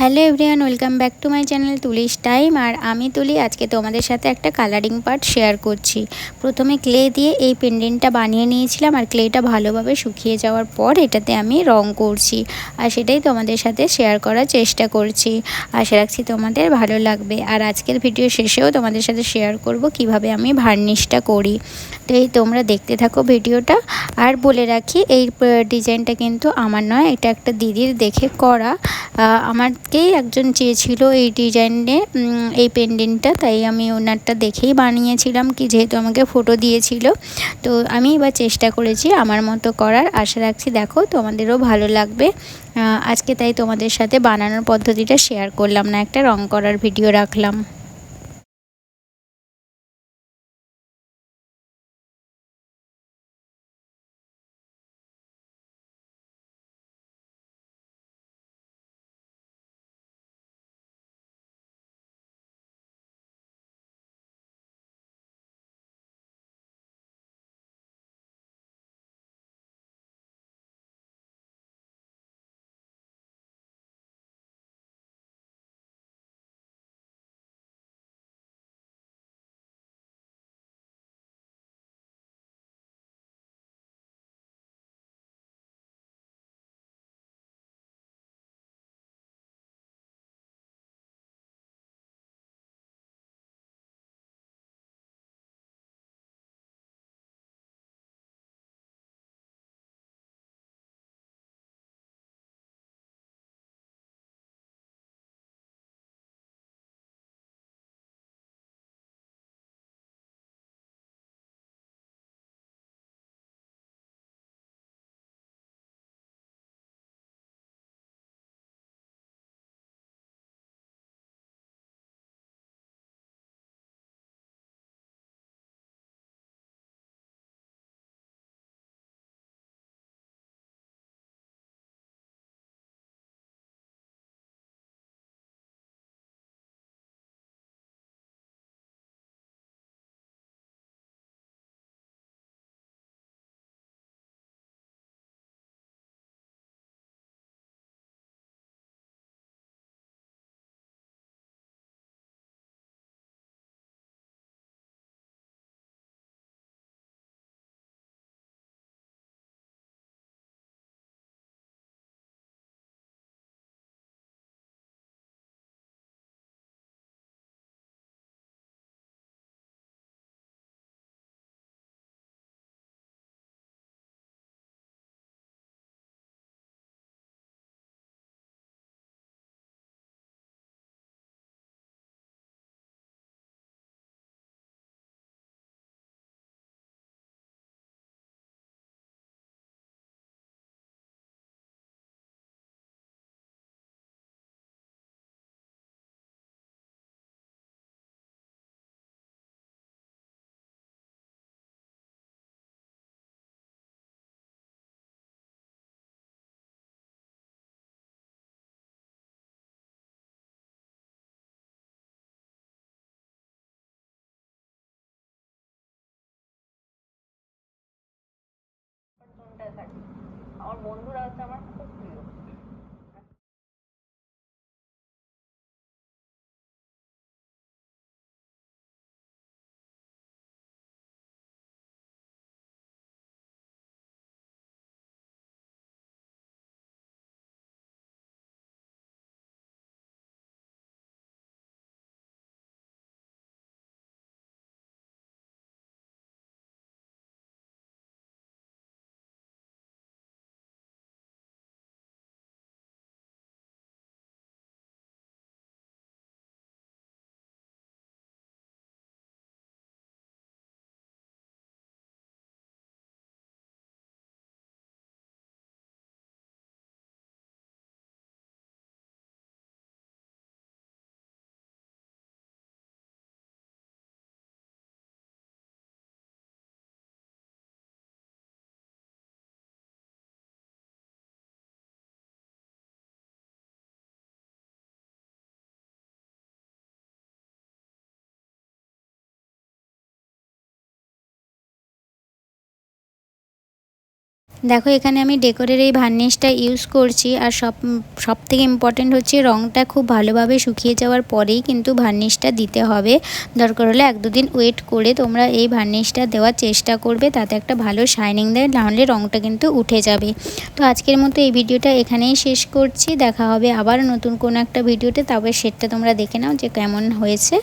Hello everyone, welcome back to my channel Tuli's time. আর আমি তুলি আজকে তোমাদের সাথে একটা কালারিং পার্ট শেয়ার করছি। প্রথমে ক্লে দিয়ে এই পেন্ডেন্টটা বানিয়ে নিয়েছিলাম, আর ক্লেটা ভালোভাবে শুকিয়ে যাওয়ার পর এটাতে আমি রং করছি, আর সেটাই তোমাদের সাথে শেয়ার করার চেষ্টা করছি। আশা রাখছি তোমাদের ভালো লাগবে। আর আজকের ভিডিও শেষেও তোমাদের সাথে শেয়ার করব কিভাবে আমি ভার্নিশটা করি। তো এই তোমরা দেখতে থাকো ভিডিওটা। আর বলে রাখি, এই ডিজাইনটা কিন্তু আমার নয়, এটা একটা দিদির দেখে করা। আমাকেই একজন চেয়েছিল এই ডিজাইনে এই পেন্ডেন্টটা, তাই আমি ওনারটা দেখেই বানিয়েছিলাম, কি যেহেতু আমাকে ফটো দিয়েছিল। তো আমি এবার চেষ্টা করেছি আমার মতো করার। আশা রাখছি দেখো তোমাদেরও ভালো লাগবে। আজকে তাই তোমাদের সাথে বানানোর পদ্ধতিটা শেয়ার করলাম না, একটা রং করার ভিডিও রাখলাম। আমার বন্ধুরা হচ্ছে আমার খুব প্রিয়। দেখো এখানে আমি ডেকোরের এই ভার্নিশটা ইউজ করছি, আর সব থেকে ইম্পর্টেন্ট হচ্ছে রঙটা খুব ভালোভাবে শুকিয়ে যাওয়ার পরেই কিন্তু ভার্নিশটা দিতে হবে। দরকার হলে 1-2 দিন ওয়েট করে তোমরা এই ভার্নিশটা দেওয়ার চেষ্টা করবে, তাতে একটা ভালো শাইনিং দেয়, নাহলে রঙটা কিন্তু উঠে যাবে। তো আজকের মতো এই ভিডিওটা এখানেই শেষ করছি। দেখা হবে আবার নতুন কোনো একটা ভিডিওতে, তবে সেটা তোমরা দেখে নাও যে কেমন হয়েছে।